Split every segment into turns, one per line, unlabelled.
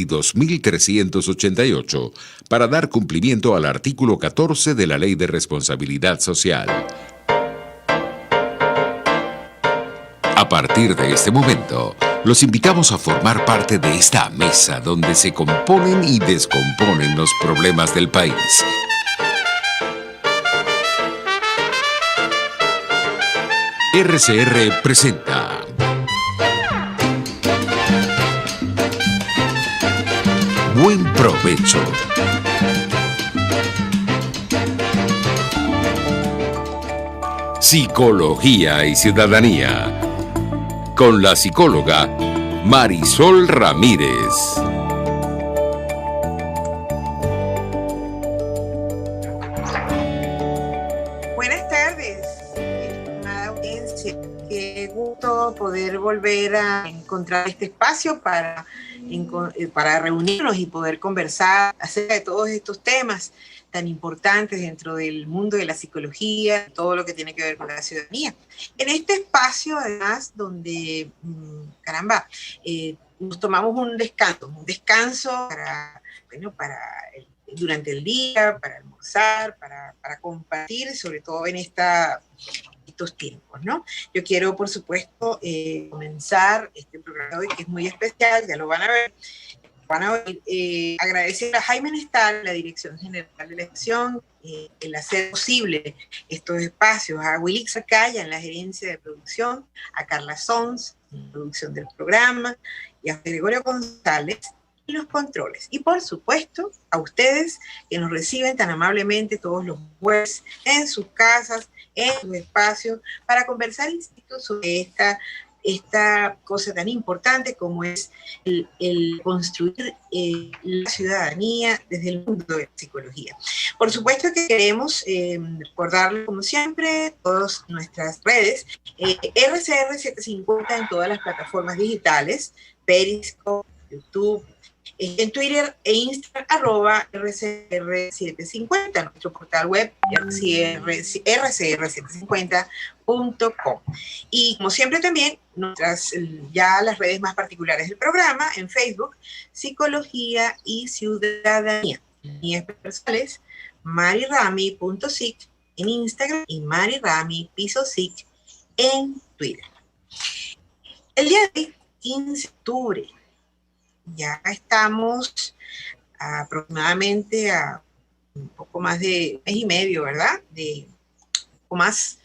y 2388 para dar cumplimiento al artículo 14 de la Ley de Responsabilidad Social. A partir de este momento, los invitamos a formar parte de esta mesa donde se componen y descomponen los problemas del país. RCR presenta Buen Provecho. Psicología y Ciudadanía, con la psicóloga Marisol Ramírez.
Buenas tardes, estimada audiencia. Qué gusto poder volver a encontrar este espacio para reunirnos y poder conversar acerca de todos estos temas tan importantes dentro del mundo de la psicología, todo lo que tiene que ver con la ciudadanía. En este espacio, además, donde, nos tomamos un descanso durante el día, para almorzar, para compartir, sobre todo en estos tiempos, ¿no? Yo quiero, por supuesto, comenzar este programa de hoy, que es muy especial, ya lo van a ver. Agradecer a Jaime Nestal, la Dirección General de la Acción, el hacer posible estos espacios, a Willy Zacaya en la gerencia de producción, a Carla Sons en la producción del programa, y a Gregorio González en los controles. Y por supuesto, a ustedes que nos reciben tan amablemente todos los jueves en sus casas, en sus espacios, para conversar, insisto, sobre esta cosa tan importante como es el construir la ciudadanía desde el mundo de la psicología. Por supuesto que queremos recordarles, como siempre, todas nuestras redes, RCR750 en todas las plataformas digitales, Periscope, YouTube, en Twitter e Instagram, @RCR750, nuestro portal web, rcr750.com. Y como siempre también, las redes más particulares del programa, en Facebook, Psicología y Ciudadanía. Mías personales, marirami.sic en Instagram y marirami.sic en Twitter. El día de hoy, 15 de octubre, ya estamos aproximadamente a un poco más de un mes y medio, ¿verdad? O más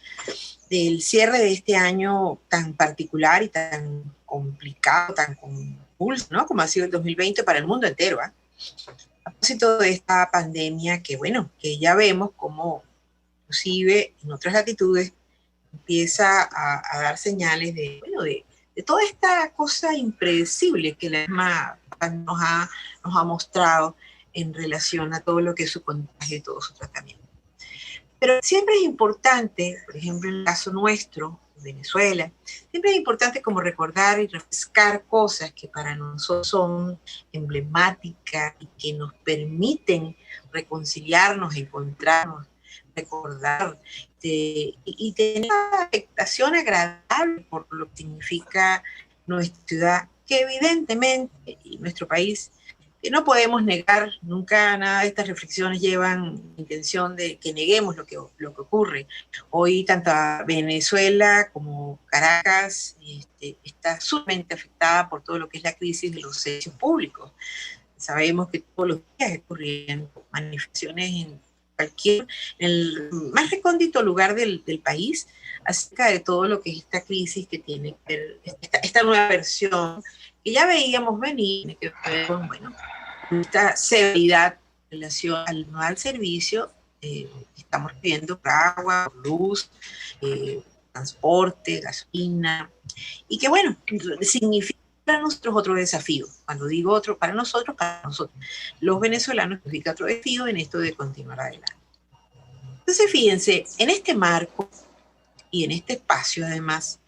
del cierre de este año tan particular y tan complicado, tan convulso, ¿no? Como ha sido el 2020 para el mundo entero, ¿eh? A propósito de esta pandemia que ya vemos como inclusive en otras latitudes empieza a dar señales de toda esta cosa impredecible que la misma nos ha mostrado en relación a todo lo que es su contagio y todo su tratamiento. Pero siempre es importante, por ejemplo, en el caso nuestro, Venezuela, siempre es importante como recordar y refrescar cosas que para nosotros son emblemáticas y que nos permiten reconciliarnos, encontrarnos, recordar y tener una afectación agradable por lo que significa nuestra ciudad, que evidentemente y nuestro país, que no podemos negar nunca. Nada de estas reflexiones llevan intención de que neguemos lo que ocurre. Hoy tanto Venezuela como Caracas está sumamente afectada por todo lo que es la crisis de los servicios públicos. Sabemos que todos los días ocurren manifestaciones en el más recóndito lugar del país acerca de todo lo que es esta crisis que tiene que ver, esta nueva versión que ya veíamos venir, que ver con, esta severidad en relación al servicio que estamos pidiendo por agua, por luz, transporte, gasolina, y que significa para nosotros otro desafío. Cuando digo otro, para nosotros, los venezolanos, significa otro desafío en esto de continuar adelante. Entonces, fíjense, en este marco y en este espacio, además,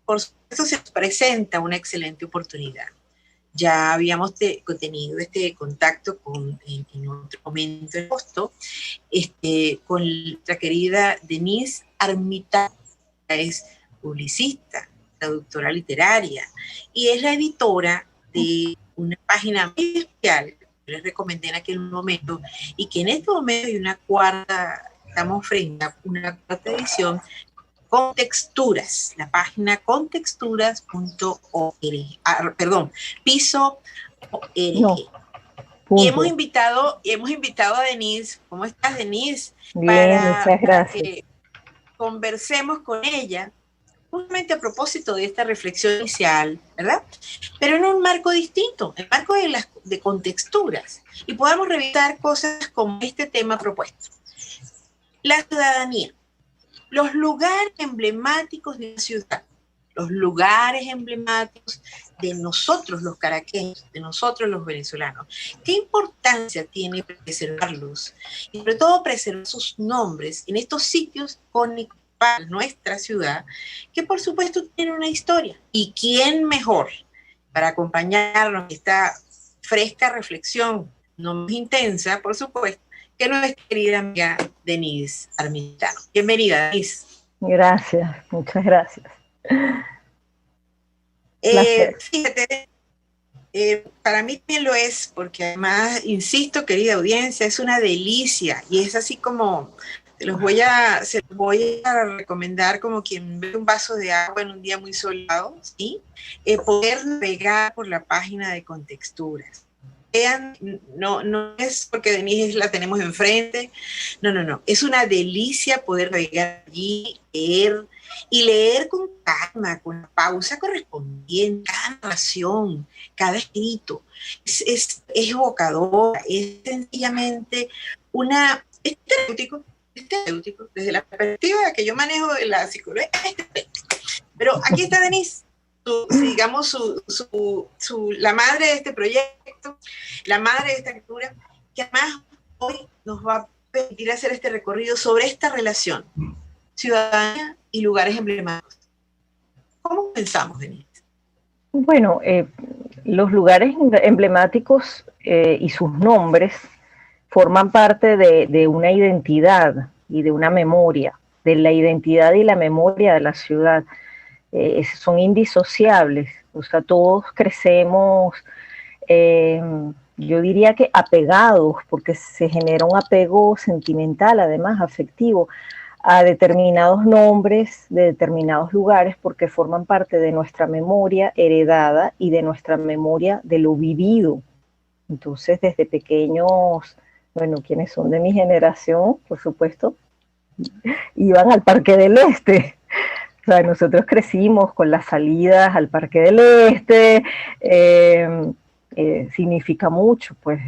por supuesto, se nos presenta una excelente oportunidad. Ya habíamos tenido este contacto en otro momento en agosto, con nuestra querida Denise Armitano, que es publicista, traductora literaria, y es la editora de una página muy especial que les recomendé en aquel momento, y que en este momento hay una cuarta, estamos frente a una cuarta edición, Contexturas, la página contexturas.org, perdón, piso.org.
No,
Y
punto.
hemos invitado a Denise. ¿Cómo estás, Denise?
Bien, muchas
Para
gracias.
que conversemos con ella, justamente a propósito de esta reflexión inicial, ¿verdad? Pero en un marco distinto, el marco de contexturas, y podamos revisar cosas como este tema propuesto. La ciudadanía, los lugares emblemáticos de la ciudad, los lugares emblemáticos de nosotros los caraqueños, de nosotros los venezolanos. ¿Qué importancia tiene preservarlos? Y sobre todo preservar sus nombres en estos sitios icónicos para nuestra ciudad, que por supuesto tienen una historia. ¿Y quién mejor para acompañarnos en esta fresca reflexión, no más intensa, por supuesto, que nuestra querida amiga Denise Armitano? Bienvenida, Denise.
Gracias, muchas gracias. Placer.
Fíjate, para mí también lo es, porque además, insisto, querida audiencia, es una delicia, y es así como se los voy a recomendar como quien ve un vaso de agua en un día muy soleado, ¿sí? Poder navegar por la página de Contexturas. Vean, no es porque Denise la tenemos enfrente, no, es una delicia poder navegar allí, leer, y leer con calma, con la pausa correspondiente, cada narración, cada escrito. Es evocador, es sencillamente es terapéutico, desde la perspectiva que yo manejo de la psicología, pero aquí está Denise, la madre de este proyecto, la madre de esta lectura, que además hoy nos va a permitir hacer este recorrido sobre esta relación, ciudadanía y lugares emblemáticos. ¿Cómo pensamos, Denise?
Bueno, los lugares emblemáticos y sus nombres forman parte de una identidad y de una memoria, de la identidad y la memoria de la ciudad. Son indisociables, o sea, todos crecemos, yo diría que apegados, porque se genera un apego sentimental, además afectivo, a determinados nombres de determinados lugares, porque forman parte de nuestra memoria heredada y de nuestra memoria de lo vivido. Entonces, desde pequeños, bueno, quienes son de mi generación, por supuesto, iban al Parque del Este. O sea, nosotros crecimos con las salidas al Parque del Este, significa mucho, pues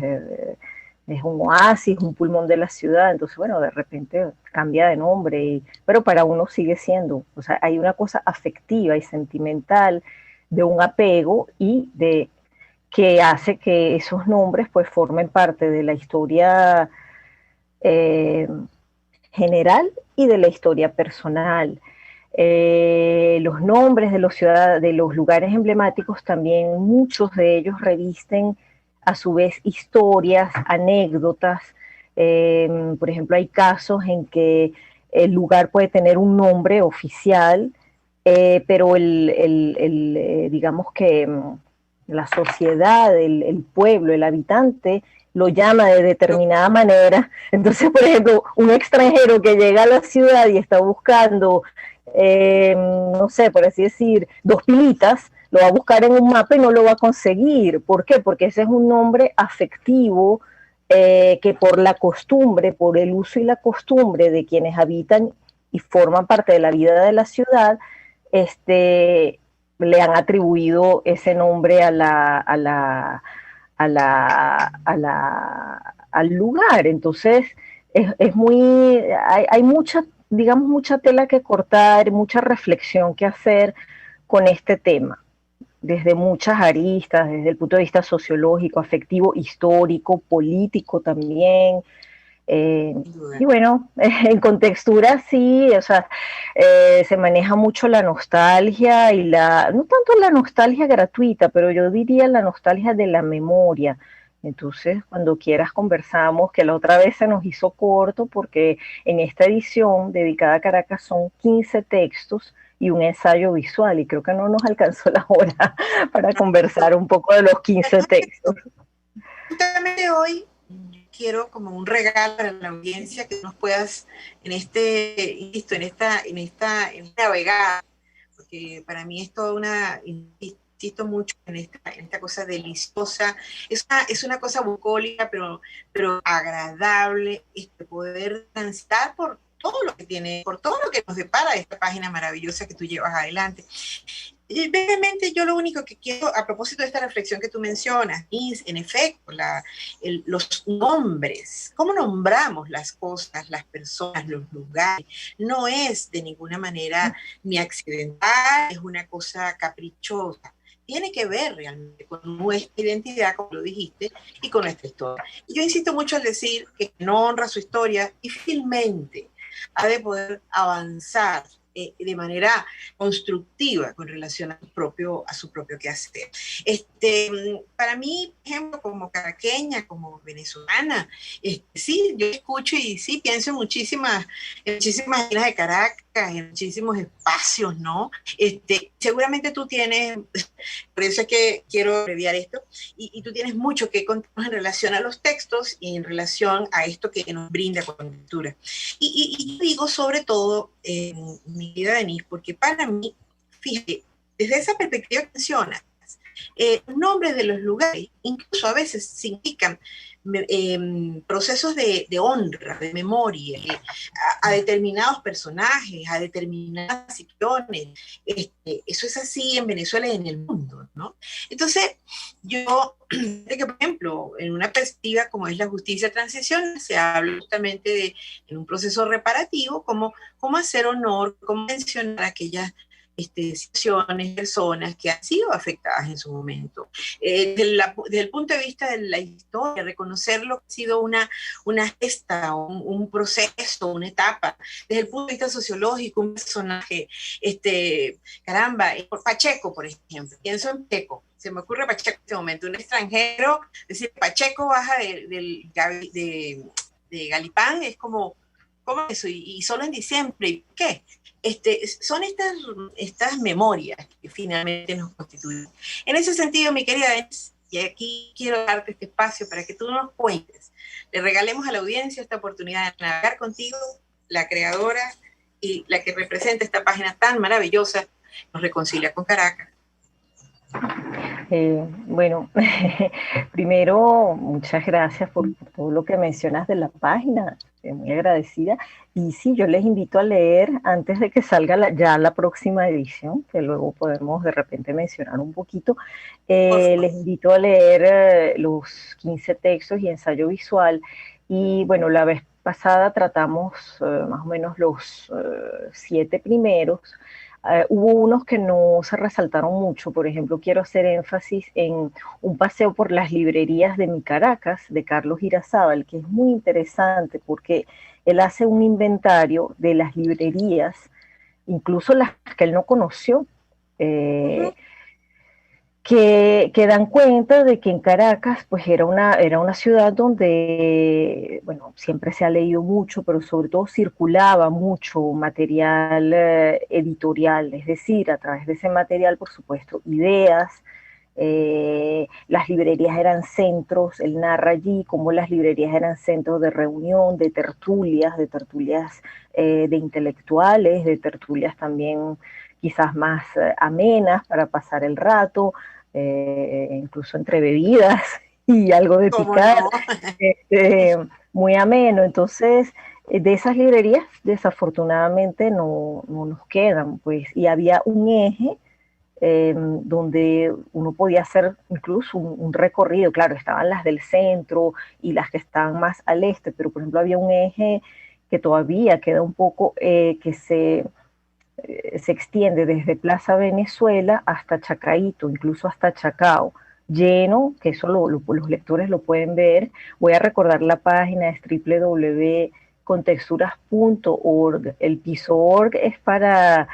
es un oasis, un pulmón de la ciudad, entonces bueno, de repente cambia de nombre, pero para uno sigue siendo, o sea, hay una cosa afectiva y sentimental de un apego y de que hace que esos nombres pues formen parte de la historia general y de la historia personal. Los nombres de de los lugares emblemáticos también, muchos de ellos revisten a su vez historias, anécdotas. Por ejemplo, hay casos en que el lugar puede tener un nombre oficial, pero digamos que la sociedad, el pueblo, el habitante lo llama de determinada manera. Entonces, por ejemplo, un extranjero que llega a la ciudad y está buscando, no sé, por así decir, Dos Pilitas, lo va a buscar en un mapa y no lo va a conseguir. ¿Por qué? Porque ese es un nombre afectivo que por la costumbre, por el uso y la costumbre de quienes habitan y forman parte de la vida de la ciudad, le han atribuido ese nombre al lugar. Entonces, hay mucha, digamos, mucha tela que cortar, mucha reflexión que hacer con este tema, desde muchas aristas, desde el punto de vista sociológico, afectivo, histórico, político también. Y bueno, en Contextura sí, o sea, se maneja mucho la nostalgia y no tanto la nostalgia gratuita, pero yo diría la nostalgia de la memoria. Entonces, cuando quieras conversamos, que la otra vez se nos hizo corto porque en esta edición dedicada a Caracas son 15 textos y un ensayo visual, y creo que no nos alcanzó la hora para conversar un poco de los 15 textos.
Justamente hoy quiero como un regalo para la audiencia que nos puedas insisto, en esta navegada, porque para mí es toda insisto mucho en esta cosa deliciosa, es una cosa bucólica, pero agradable, poder transitar por todo lo que tiene, por todo lo que nos depara esta página maravillosa que tú llevas adelante. Y brevemente, yo lo único que quiero, a propósito de esta reflexión que tú mencionas, es, en efecto, los nombres, cómo nombramos las cosas, las personas, los lugares, no es de ninguna manera ni accidental, es una cosa caprichosa. Tiene que ver realmente con nuestra identidad, como lo dijiste, y con nuestra historia. Y yo insisto mucho al decir que no honra su historia y finalmente ha de poder avanzar de manera constructiva con relación a su propio quehacer. Para mí, por ejemplo, como caraqueña, como venezolana, sí, yo escucho y sí pienso en muchísimas esquinas de Caracas, en muchísimos espacios, ¿no? Seguramente tú tienes, por eso es que quiero abreviar esto, y tú tienes mucho que contarnos en relación a los textos y en relación a esto que nos brinda con lectura. Y yo digo sobre todo, mi querida Denise, porque para mí, fíjate, desde esa perspectiva que mencionas, los nombres de los lugares incluso a veces significan procesos de honra, de memoria, a determinados personajes, a determinadas situaciones. Eso es así en Venezuela y en el mundo, ¿no? Entonces, yo, que por ejemplo, en una perspectiva como es la justicia transicional, se habla justamente en un proceso reparativo, cómo hacer honor, cómo mencionar aquellas situaciones, personas que han sido afectadas en su momento. Desde el punto de vista de la historia, reconocer lo que ha sido una gesta, un proceso, una etapa. Desde el punto de vista sociológico, un personaje, caramba, Pacheco, por ejemplo, pienso en Pacheco. Se me ocurre Pacheco en este momento, un extranjero, es decir, Pacheco baja de Galipán, es como eso, y solo en diciembre, ¿qué? Son estas memorias que finalmente nos constituyen. En ese sentido, mi querida Denise, y aquí quiero darte este espacio para que tú nos cuentes, le regalemos a la audiencia esta oportunidad de navegar contigo, la creadora y la que representa esta página tan maravillosa, Nos Reconcilia con Caracas.
Bueno, primero, muchas gracias por todo lo que mencionas de la página, muy agradecida. Y sí, yo les invito a leer antes de que salga ya la próxima edición, que luego podemos de repente mencionar un poquito. Les invito a leer los 15 textos y ensayo visual. Y bueno, la vez pasada tratamos más o menos los 7 primeros. Hubo unos que no se resaltaron mucho. Por ejemplo, quiero hacer énfasis en Un paseo por las librerías de mi Caracas, de Carlos Irazábal, que es muy interesante porque él hace un inventario de las librerías, incluso las que él no conoció, que dan cuenta de que en Caracas pues era una ciudad donde, bueno, siempre se ha leído mucho, pero sobre todo circulaba mucho material editorial, es decir, a través de ese material, por supuesto, ideas. Las librerías eran centros, él narra allí cómo las librerías eran centros de reunión, de tertulias de intelectuales, de tertulias también quizás más amenas para pasar el rato, incluso entre bebidas y algo de picar, no? Muy ameno. Entonces, de esas librerías desafortunadamente no nos quedan, pues, y había un eje donde uno podía hacer incluso un recorrido. Claro, estaban las del centro y las que están más al este, pero por ejemplo había un eje que todavía queda un poco, que se extiende desde Plaza Venezuela hasta Chacaíto, incluso hasta Chacao, lleno, que eso los lectores lo pueden ver. Voy a recordar la página, es www.contexturas.org. El piso org es para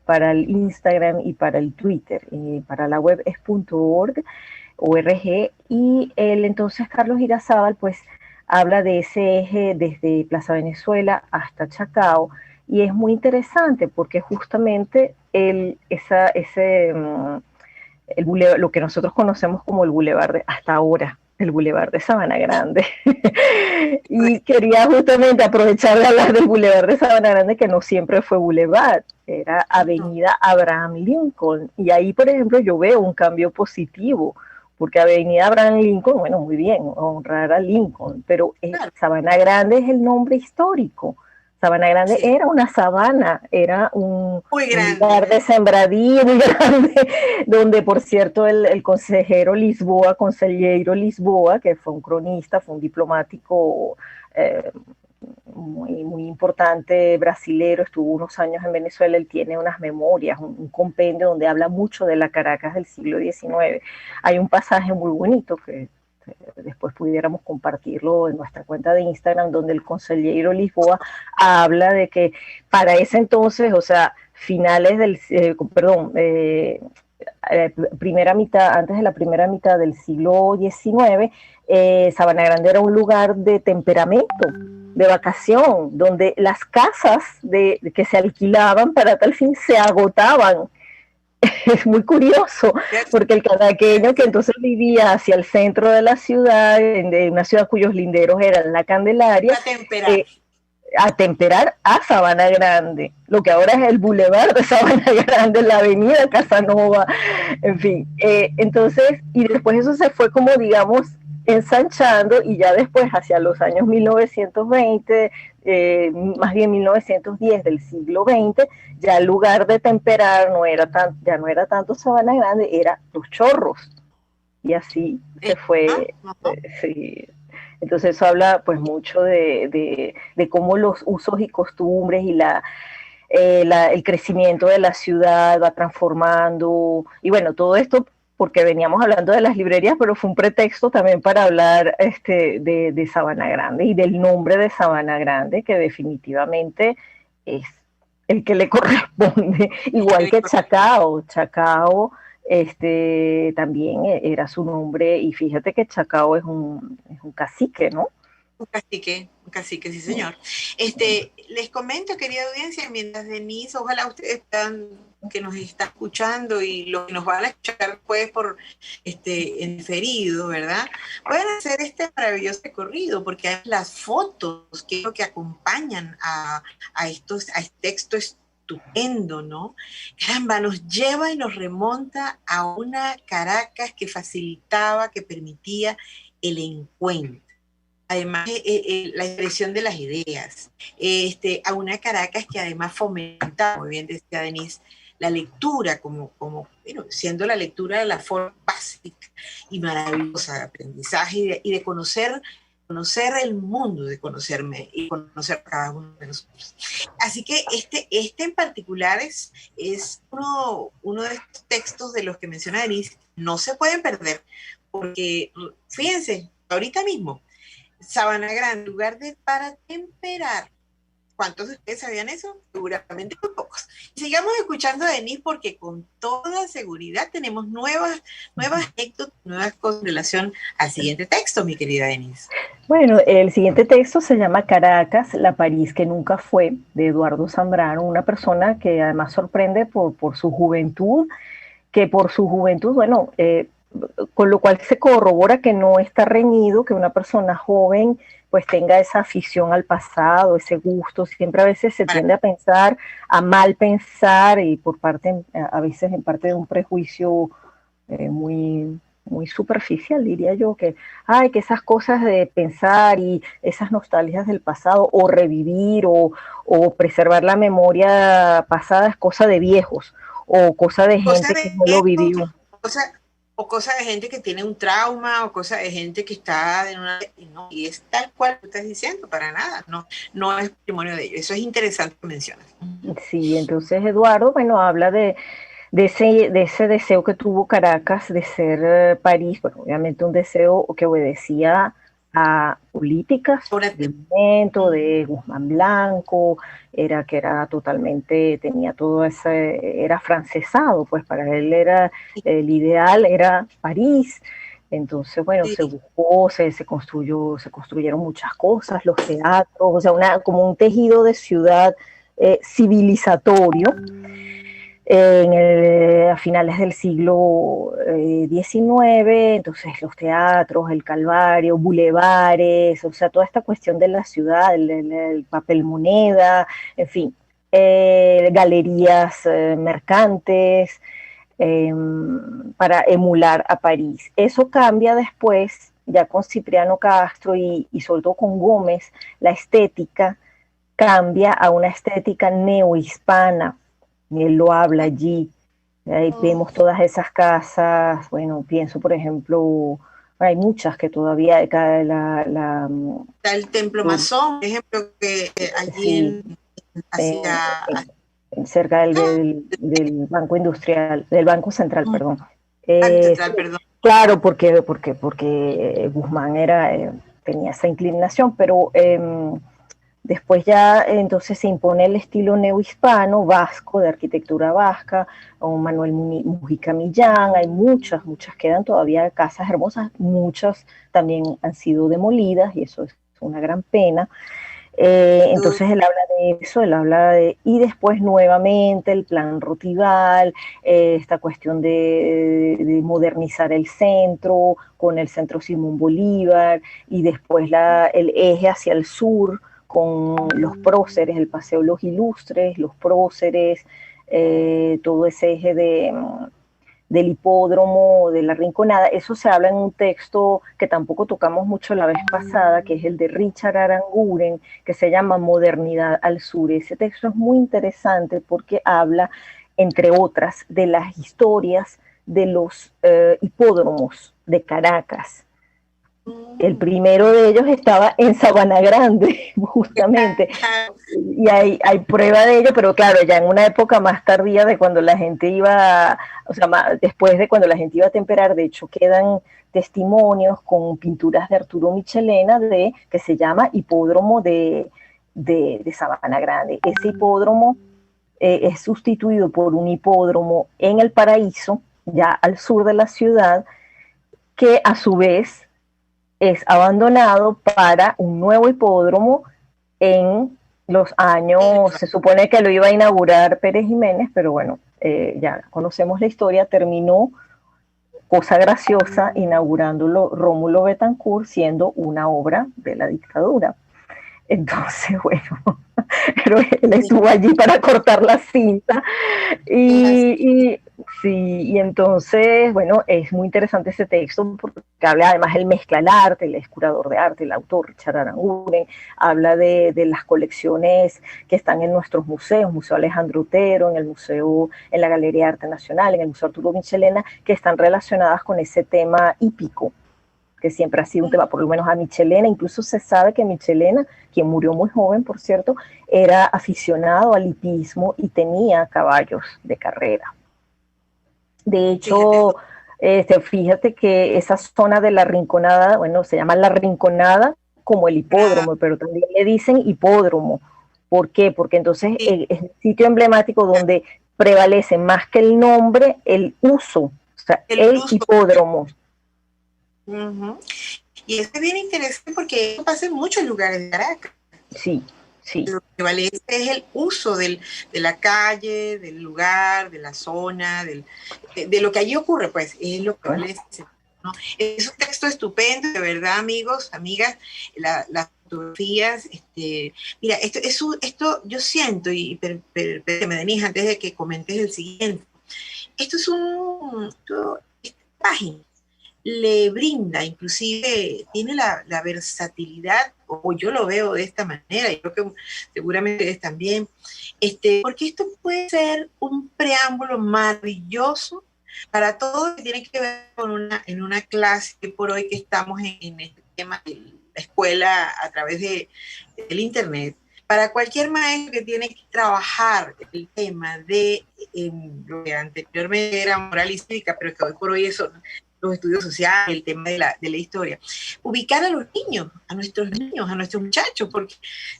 el Instagram y para el Twitter, y para la web es .org, y entonces Carlos Irazábal pues habla de ese eje desde Plaza Venezuela hasta Chacao, Y es muy interesante porque justamente lo que nosotros conocemos como el Boulevard hasta ahora, el Boulevard de Sabana Grande. Y quería justamente aprovechar de hablar del Boulevard de Sabana Grande, que no siempre fue Boulevard, era Avenida Abraham Lincoln. Y ahí, por ejemplo, yo veo un cambio positivo, porque Avenida Abraham Lincoln, bueno, muy bien, honrar a Lincoln, pero Sabana Grande es el nombre histórico. Sabana Grande era una sabana, era un lugar de sembradío muy grande, donde por cierto el consejero Lisboa, consejero Lisboa, que fue un cronista, fue un diplomático muy importante brasilero, estuvo unos años en Venezuela, él tiene unas memorias, un compendio donde habla mucho de la Caracas del siglo XIX. Hay un pasaje muy bonito que después pudiéramos compartirlo en nuestra cuenta de Instagram, donde el consejero Lisboa habla de que para ese entonces, o sea, finales del, primera mitad, antes de la primera mitad del siglo XIX, Sabana Grande era un lugar de temperamento, de vacación, donde las casas que se alquilaban para tal fin se agotaban. Es muy curioso, porque el caraqueño que entonces vivía hacia el centro de la ciudad, de una ciudad cuyos linderos eran la Candelaria, a temperar a Sabana Grande, lo que ahora es el Boulevard de Sabana Grande, la avenida Casanova, en fin. Entonces, y después eso se fue como, digamos, ensanchando, y ya después, hacia los años 1920, más bien 1910 del siglo XX, ya el lugar de temperar ya no era tanto Sabana Grande, era Los Chorros, y así se fue. Sí. Entonces eso habla pues mucho de cómo los usos y costumbres y el crecimiento de la ciudad va transformando, y bueno, todo esto porque veníamos hablando de las librerías, pero fue un pretexto también para hablar de Sabana Grande y del nombre de Sabana Grande, que definitivamente es el que le corresponde, igual que Chacao. Chacao también era su nombre, y fíjate que Chacao es un cacique, ¿no?
Un cacique, sí señor. Les comento, querida audiencia, mientras Denise, ojalá ustedes puedan, que nos está escuchando y lo que nos van a escuchar después por en diferido, ¿verdad? Pueden hacer este maravilloso recorrido, porque hay las fotos que es lo que acompañan a este texto estupendo, ¿no? Caramba, nos lleva y nos remonta a una Caracas que facilitaba, que permitía el encuentro. Además, la expresión de las ideas, a una Caracas que además fomentaba, muy bien decía Denise, la lectura como bueno, siendo la lectura de la forma básica y maravillosa de aprendizaje y de conocer el mundo, de conocerme y conocer a cada uno de nosotros. Así que este en particular es uno de estos textos de los que menciona Denise, no se pueden perder, porque fíjense, ahorita mismo, Sabana Grande, lugar para temperar. ¿Cuántos de ustedes sabían eso? Seguramente muy pocos. Sigamos escuchando a Denise, porque con toda seguridad tenemos nuevas anécdotas, nuevas cosas en relación al siguiente texto, mi querida Denise.
Bueno, el siguiente texto se llama Caracas, la París que nunca fue, de Eduardo Zambrano, una persona que además sorprende por su juventud, bueno, con lo cual se corrobora que no está reñido que una persona joven pues tenga esa afición al pasado, ese gusto. Siempre a veces se tiende a pensar, a mal pensar, y a veces en parte de un prejuicio muy superficial, diría yo, que esas cosas de pensar y esas nostalgias del pasado, o revivir o preservar la memoria pasada, es cosa de viejos, o cosa de gente que no lo vivió.
O cosa de gente que tiene un trauma, o cosa de gente que está en una... No, y es tal cual tú estás diciendo, para nada, no es patrimonio de ellos. Eso es interesante que mencionas.
Sí, entonces Eduardo, bueno, habla de ese deseo que tuvo Caracas de ser París, bueno, obviamente un deseo que obedecía a políticas del momento, de Guzmán Blanco, era totalmente, tenía todo ese, era francesado, pues para él era, el ideal era París. Entonces, bueno, se buscó, se construyeron muchas cosas, los teatros, o sea, como un tejido de ciudad civilizatorio a finales del siglo XIX. Entonces los teatros, el Calvario, bulevares, o sea, toda esta cuestión de la ciudad, el papel moneda, en fin, galerías mercantes, para emular a París. Eso cambia después, ya con Cipriano Castro y sobre todo con Gómez, la estética cambia a una estética neohispana. Él lo habla allí. Ahí vemos todas esas casas. Bueno, pienso, por ejemplo, hay muchas que todavía
Está el Templo Masón, por ejemplo, que allí
sí,
hacia
cerca del Banco Industrial, del Banco Central, perdón.
Central, perdón.
Claro, porque Guzmán tenía esa inclinación, pero después ya entonces se impone el estilo neohispano, vasco, de arquitectura vasca, o Manuel Mujica Millán. Hay muchas quedan todavía casas hermosas, muchas también han sido demolidas y eso es una gran pena. Entonces él habla de eso, y después nuevamente el plan Rotival, esta cuestión de modernizar el centro, con el centro Simón Bolívar, y después el eje hacia el sur, con los próceres, el Paseo Los Ilustres, los próceres, todo ese eje del hipódromo, de la Rinconada. Eso se habla en un texto que tampoco tocamos mucho la vez pasada, que es el de Richard Aranguren, que se llama Modernidad al Sur. Ese texto es muy interesante porque habla, entre otras, de las historias de los hipódromos de Caracas. El primero de ellos estaba en Sabana Grande, justamente, y hay prueba de ello, pero claro, ya en una época más tardía de cuando la gente iba, o sea, después de cuando la gente iba a temperar. De hecho quedan testimonios con pinturas de Arturo Michelena que se llama Hipódromo de Sabana Grande. Ese hipódromo es sustituido por un hipódromo en El Paraíso, ya al sur de la ciudad, que a su vez es abandonado para un nuevo hipódromo en los años, se supone que lo iba a inaugurar Pérez Jiménez, pero bueno, ya conocemos la historia. Terminó, cosa graciosa, inaugurándolo Rómulo Betancourt, siendo una obra de la dictadura. Entonces, bueno, pero él estuvo allí para cortar la cinta y entonces, bueno, es muy interesante ese texto porque habla, además, él mezcla el arte, él es curador de arte, el autor Richard Aranguren, habla de las colecciones que están en nuestros museos, Museo Alejandro Otero, en la Galería de Arte Nacional, en el Museo Arturo Michelena, que están relacionadas con ese tema hípico, que siempre ha sido un tema, por lo menos a Michelena. Incluso se sabe que Michelena, quien murió muy joven, por cierto, era aficionado al hipismo y tenía caballos de carrera. De hecho, fíjate que esa zona de la Rinconada, bueno, se llama la Rinconada como el hipódromo, pero también le dicen hipódromo. ¿Por qué? Porque entonces es el sitio emblemático donde prevalece más que el nombre, el uso, o sea, el hipódromo.
Y es bien interesante porque eso pasa en muchos lugares de Caracas.
Sí.
Lo que vale es el uso de la calle, del lugar, de la zona, de lo que allí ocurre, pues, es lo que vale, ¿no? Es un texto estupendo, de verdad, amigos, amigas, las fotografías, mira, esto yo siento, y me Denise, antes de que comentes el siguiente, esta página le brinda, inclusive tiene la versatilidad, o yo lo veo de esta manera, y creo que seguramente ustedes también, porque esto puede ser un preámbulo maravilloso para todo lo que tiene que ver en una clase que por hoy que estamos en este tema de la escuela a través del internet. Para cualquier maestro que tiene que trabajar el tema de lo que anteriormente era moral y cívica, pero que hoy por hoy eso, los estudios sociales, el tema de la historia, ubicar a los niños, a nuestros muchachos, porque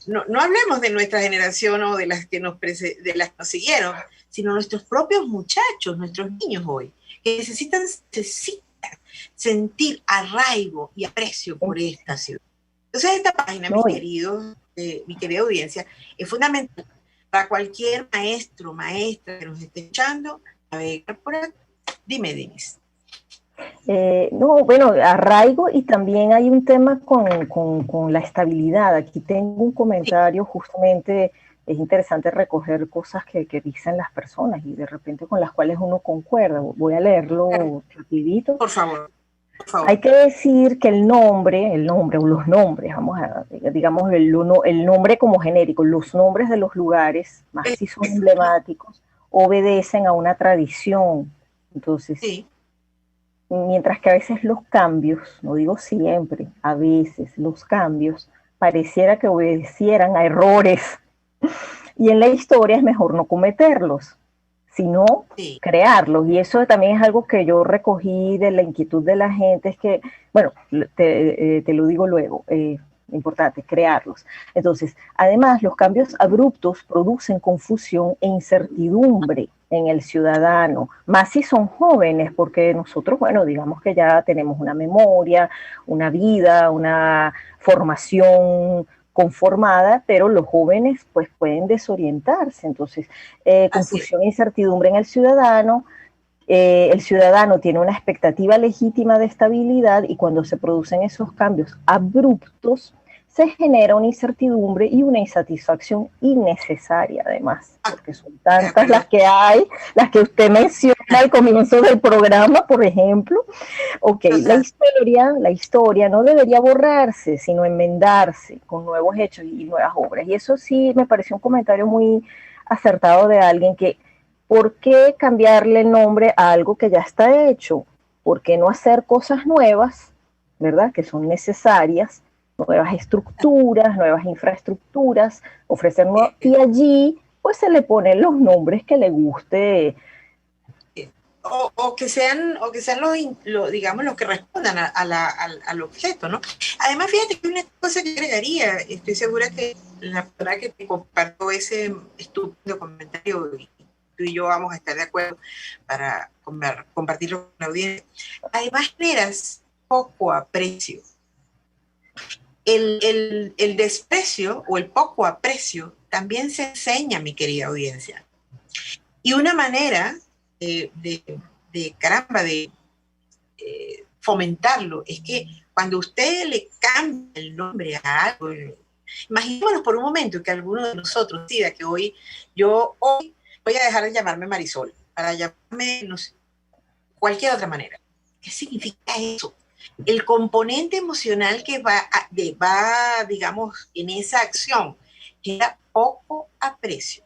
no hablemos de nuestra generación o de las que nos siguieron, sino nuestros propios muchachos, nuestros niños hoy, que necesitan sentir arraigo y aprecio por esta ciudad. Entonces esta página, mi querida audiencia, es fundamental Para cualquier maestro, maestra que nos esté escuchando, navegar por aquí. Dime, Denise.
No, bueno, arraigo, y también hay un tema con la estabilidad. Aquí tengo un comentario, justamente es interesante recoger cosas que dicen las personas y de repente con las cuales uno concuerda. Voy a leerlo rapidito.
Por favor.
Hay que decir que el nombre o los nombres, digamos el nombre como genérico, los nombres de los lugares, más si son emblemáticos, obedecen a una tradición. Entonces,
sí.
Mientras que a veces los cambios, no digo siempre, a veces los cambios pareciera que obedecieran a errores, y en la historia es mejor no cometerlos, sino crearlos. Y eso también es algo que yo recogí de la inquietud de la gente, es que, bueno, te lo digo luego, importante, crearlos. Entonces, además, los cambios abruptos producen confusión e incertidumbre en el ciudadano, más si son jóvenes, porque nosotros, bueno, digamos que ya tenemos una memoria, una vida, una formación conformada, pero los jóvenes pues pueden desorientarse. Entonces, confusión e incertidumbre en el ciudadano tiene una expectativa legítima de estabilidad, y cuando se producen esos cambios abruptos, se genera una incertidumbre y una insatisfacción innecesaria, además, porque son tantas las que hay, las que usted menciona al comienzo del programa, por ejemplo. La historia no debería borrarse, sino enmendarse con nuevos hechos y nuevas obras. Y eso sí me pareció un comentario muy acertado de alguien que, ¿por qué cambiarle el nombre a algo que ya está hecho? ¿Por qué no hacer cosas nuevas, verdad, que son necesarias? Nuevas estructuras, nuevas infraestructuras, ofrecer nuevas, y allí pues se le ponen los nombres que le guste.
O que sean digamos, los que respondan al objeto, ¿no? Además, fíjate que una cosa que agregaría, estoy segura que la persona que te compartió ese estúpido comentario, y tú y yo vamos a estar de acuerdo para compartirlo con la audiencia, además generas poco aprecio. El desprecio o el poco aprecio también se enseña, mi querida audiencia. Y una manera de fomentarlo es que cuando usted le cambia el nombre a algo, imaginémonos por un momento que alguno de nosotros decida que hoy voy a dejar de llamarme Marisol para llamarme, no sé, cualquier otra manera. ¿Qué significa eso? El componente emocional que va, digamos, en esa acción, genera poco aprecio.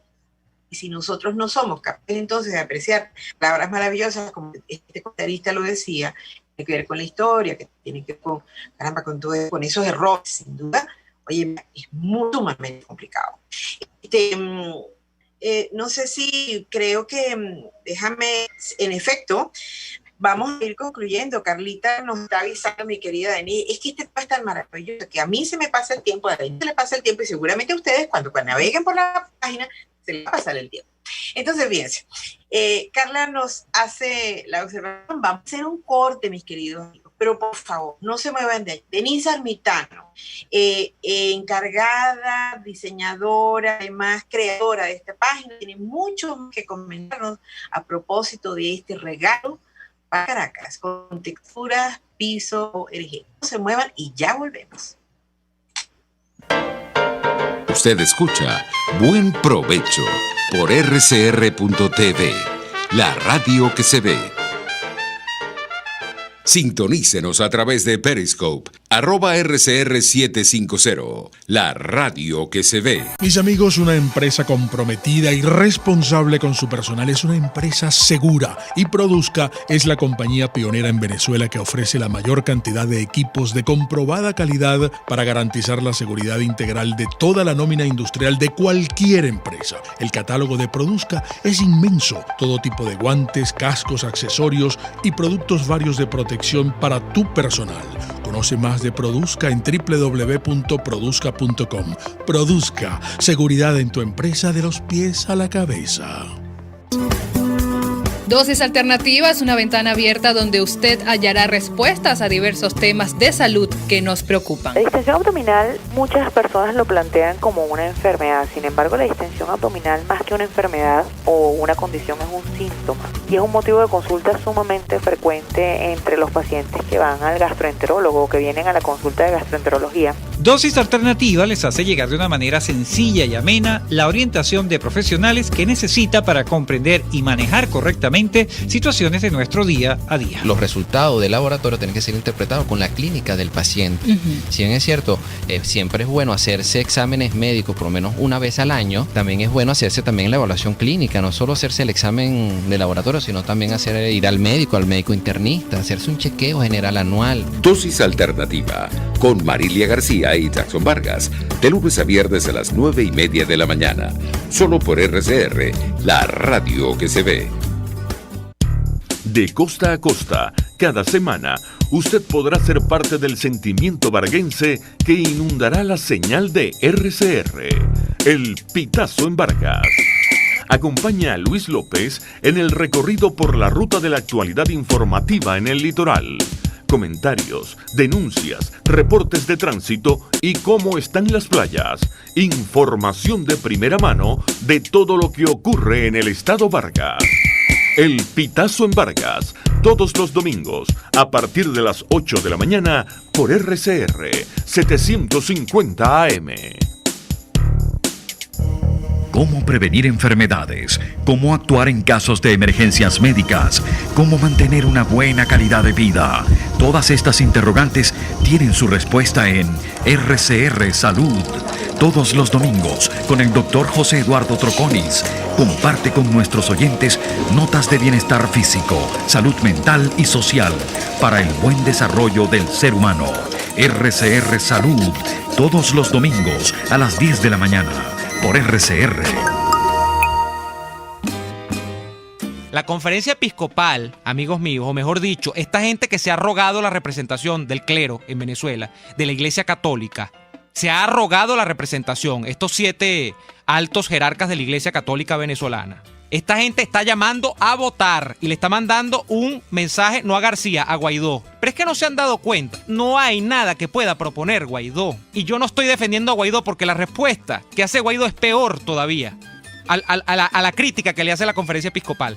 Y si nosotros no somos capaces entonces de apreciar palabras maravillosas, como este comentarista lo decía, tiene que ver con la historia, que tiene que ver con esos errores, sin duda, oye, es sumamente complicado. No sé si creo que, déjame, en efecto, vamos a ir concluyendo. Carlita nos está avisando, mi querida Dani, es que este tema es tan maravilloso que a mí se me pasa el tiempo, a Dani se le pasa el tiempo, y seguramente a ustedes cuando naveguen por la página se les va a pasar el tiempo. Entonces, fíjense, Carla nos hace la observación, vamos a hacer un corte, mis queridos amigos, pero por favor, no se muevan de ahí. Denise Armitano, encargada, diseñadora, además creadora de esta página, tiene mucho que comentarnos a propósito de este regalo para Caracas, con texturas, piso, RG. No se muevan y ya volvemos.
Usted escucha Buen Provecho por rcr.tv, la radio que se ve. Sintonícenos a través de Periscope, @RCR750, la radio que se ve.
Mis amigos, una empresa comprometida y responsable con su personal es una empresa segura, y Produzca es la compañía pionera en Venezuela que ofrece la mayor cantidad de equipos de comprobada calidad para garantizar la seguridad integral de toda la nómina industrial de cualquier empresa. El catálogo de Produzca es inmenso, todo tipo de guantes, cascos, accesorios y productos varios de protección para tu personal. Conoce más de Produzca en www.produzca.com. Produzca, seguridad en tu empresa de los pies a la cabeza.
Dosis Alternativa es una ventana abierta donde usted hallará respuestas a diversos temas de salud que nos preocupan.
La distensión abdominal, muchas personas lo plantean como una enfermedad. Sin embargo, la distensión abdominal, más que una enfermedad o una condición, es un síntoma y es un motivo de consulta sumamente frecuente entre los pacientes que van al gastroenterólogo o que vienen a la consulta de gastroenterología.
Dosis Alternativa les hace llegar de una manera sencilla y amena la orientación de profesionales que necesita para comprender y manejar correctamente situaciones de nuestro día a día.
Los resultados del laboratorio tienen que ser interpretados con la clínica del paciente. Si bien es cierto, siempre es bueno hacerse exámenes médicos por lo menos una vez al año, también es bueno hacerse también la evaluación clínica, no solo hacerse el examen de laboratorio, sino también ir al médico internista, hacerse un chequeo general anual.
Dosis Alternativa con Marilia García y Jackson Vargas, de lunes a viernes a las 9:30 de la mañana, solo por RCR, la radio que se ve.
De costa a costa, cada semana, usted podrá ser parte del sentimiento varguense que inundará la señal de RCR, el Pitazo en Vargas. Acompaña a Luis López en el recorrido por la ruta de la actualidad informativa en el litoral. Comentarios, denuncias, reportes de tránsito y cómo están las playas. Información de primera mano de todo lo que ocurre en el estado Vargas. El Pitazo en Vargas, todos los domingos, a partir de las 8 de la mañana, por RCR 750 AM.
Cómo prevenir enfermedades, cómo actuar en casos de emergencias médicas, cómo mantener una buena calidad de vida. Todas estas interrogantes tienen su respuesta en RCR Salud. Todos los domingos, con el Dr. José Eduardo Troconis, comparte con nuestros oyentes notas de bienestar físico, salud mental y social para el buen desarrollo del ser humano. RCR Salud, todos los domingos a las 10 de la mañana, por RCR.
La conferencia episcopal, amigos míos, o mejor dicho, esta gente que se ha arrogado la representación del clero en Venezuela, de la Iglesia Católica, se ha arrogado la representación, estos 7 altos jerarcas de la Iglesia Católica venezolana. Esta gente está llamando a votar y le está mandando un mensaje, no a García, a Guaidó. Pero es que no se han dado cuenta, no hay nada que pueda proponer Guaidó. Y yo no estoy defendiendo a Guaidó porque la respuesta que hace Guaidó es peor todavía a la crítica que le hace la conferencia episcopal.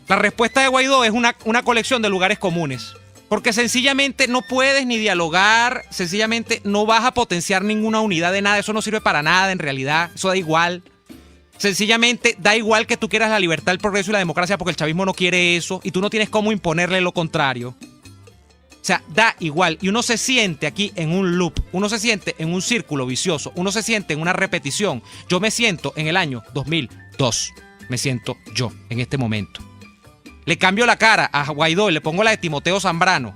La respuesta de Guaidó es una colección de lugares comunes. Porque sencillamente no puedes ni dialogar, sencillamente no vas a potenciar ninguna unidad de nada, eso no sirve para nada en realidad, eso da igual. Sencillamente da igual que tú quieras la libertad, el progreso y la democracia porque el chavismo no quiere eso y tú no tienes cómo imponerle lo contrario. O sea, da igual y uno se siente aquí en un loop, uno se siente en un círculo vicioso, uno se siente en una repetición. Yo me siento en el año 2002, me siento yo en este momento. Le cambio la cara a Guaidó y le pongo la de Timoteo Zambrano.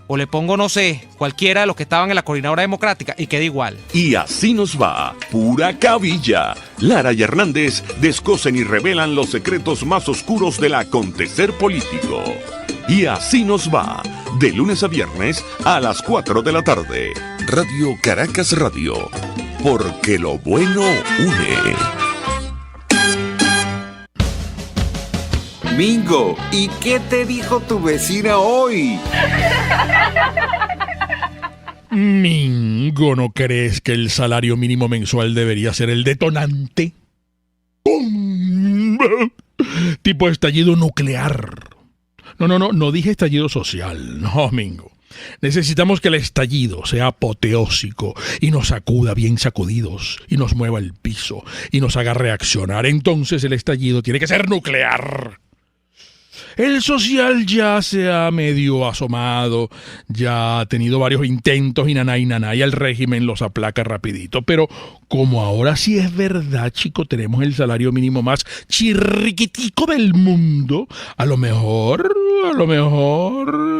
O le pongo, no sé, cualquiera de los que estaban en la Coordinadora Democrática y queda igual.
Y así nos va, pura cabilla. Lara y Hernández descosen y revelan los secretos más oscuros del acontecer político. Y así nos va, de lunes a viernes a las 4 de la tarde. Radio Caracas Radio, porque lo bueno une.
Mingo, ¿y qué te dijo tu vecina hoy?
Mingo, ¿no crees que el salario mínimo mensual debería ser el detonante? ¡Pum! Tipo estallido nuclear. No dije estallido social, no, Mingo. Necesitamos que el estallido sea apoteósico y nos sacuda bien sacudidos y nos mueva el piso y nos haga reaccionar. Entonces el estallido tiene que ser nuclear. El social ya se ha medio asomado, ya ha tenido varios intentos y el régimen los aplaca rapidito. Pero como ahora sí es verdad, chico, tenemos el salario mínimo más chirriquitico del mundo, a lo mejor,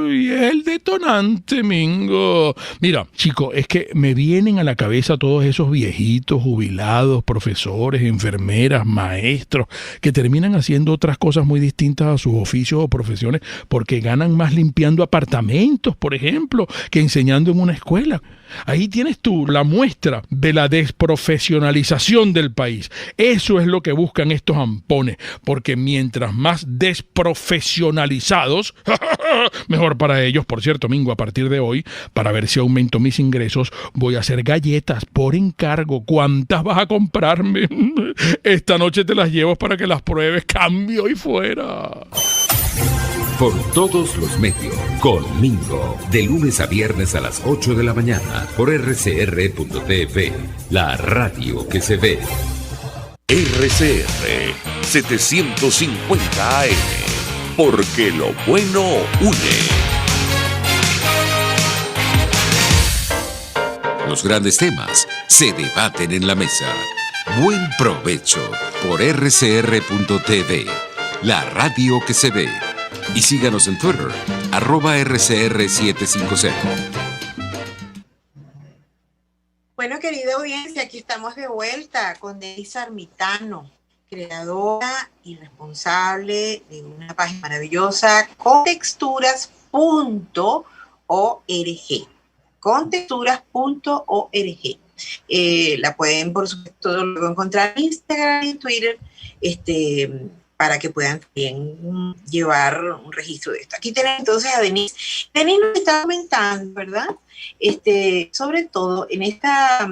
y es el detonante, Mingo. Mira, chico, es que me vienen a la cabeza todos esos viejitos, jubilados, profesores, enfermeras, maestros, que terminan haciendo otras cosas muy distintas a sus oficios o profesiones porque ganan más limpiando apartamentos, por ejemplo, que enseñando en una escuela. Ahí tienes tú la muestra de la desprofesionalización desprofesionalización del país. Eso es lo que buscan estos ampones, porque mientras más desprofesionalizados, mejor para ellos. Por cierto, Mingo, a partir de hoy, para ver si aumento mis ingresos, voy a hacer galletas por encargo. ¿Cuántas vas a comprarme? Esta noche te las llevo para que las pruebes. Cambio y fuera.
Por todos los medios, con Mingo, de lunes a viernes a las 8 de la mañana, por rcr.tv, la radio que se ve.
RCR 750 AM, porque lo bueno une.
Los grandes temas se debaten en la mesa. Buen provecho por rcr.tv, la radio que se ve. Y síganos en Twitter, @RCR750.
Bueno, querida audiencia, aquí estamos de vuelta con Denise Armitano, creadora y responsable de una página maravillosa, contexturas.org. Contexturas.org. La pueden, por supuesto, luego encontrar en Instagram y Twitter, para que puedan también llevar un registro de esto. Aquí tenemos entonces a Denise. Denise nos está comentando, ¿verdad? Sobre todo en esta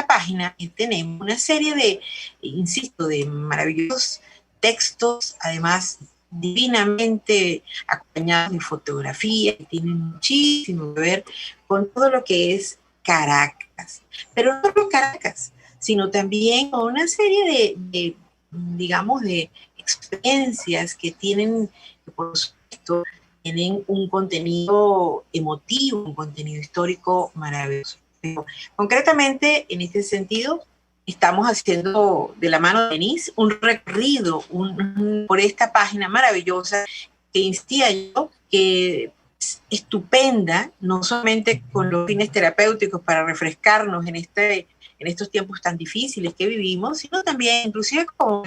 página tenemos una serie de, insisto, de maravillosos textos, además divinamente acompañados de fotografía, que tienen muchísimo que ver con todo lo que es Caracas. Pero no solo Caracas, sino también con una serie de digamos, de experiencias que tienen, que por supuesto, tienen un contenido emotivo, un contenido histórico maravilloso. Pero, concretamente, en este sentido, estamos haciendo de la mano de Denise un recorrido por esta página maravillosa que insistía yo, que es estupenda, no solamente con los fines terapéuticos para refrescarnos en estos tiempos tan difíciles que vivimos, sino también inclusive como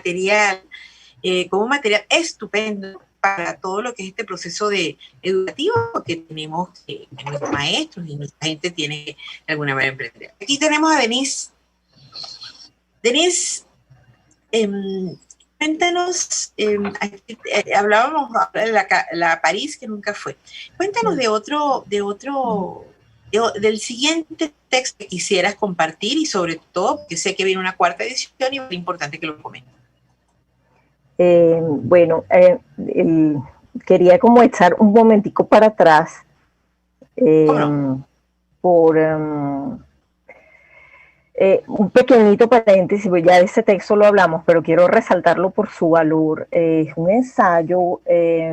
material estupendo para todo lo que es este proceso educativo que tenemos, que nuestros maestros y nuestra gente tiene que de alguna manera emprender. Aquí tenemos a Denise. Denise, cuéntanos, hablábamos de la París que nunca fue. Cuéntanos del siguiente texto que quisieras compartir y sobre todo, porque sé que viene una cuarta edición y es importante que lo comentes.
Quería como echar un momentico para atrás por un pequeñito paréntesis, pues ya de ese texto lo hablamos, pero quiero resaltarlo por su valor. Es un ensayo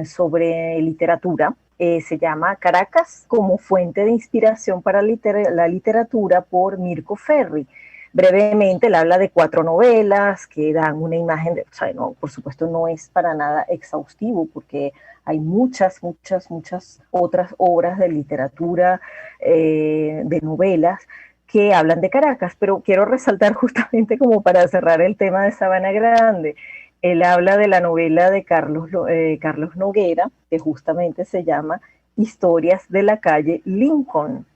sobre literatura. Se llama Caracas como fuente de inspiración para la literatura, por Mirko Ferri. Brevemente, él habla de 4 novelas que dan una imagen, por supuesto no es para nada exhaustivo, porque hay muchas otras obras de literatura, de novelas, que hablan de Caracas, pero quiero resaltar justamente como para cerrar el tema de Sabana Grande. Él habla de la novela de Carlos Noguera, que justamente se llama Historias de la calle Lincoln.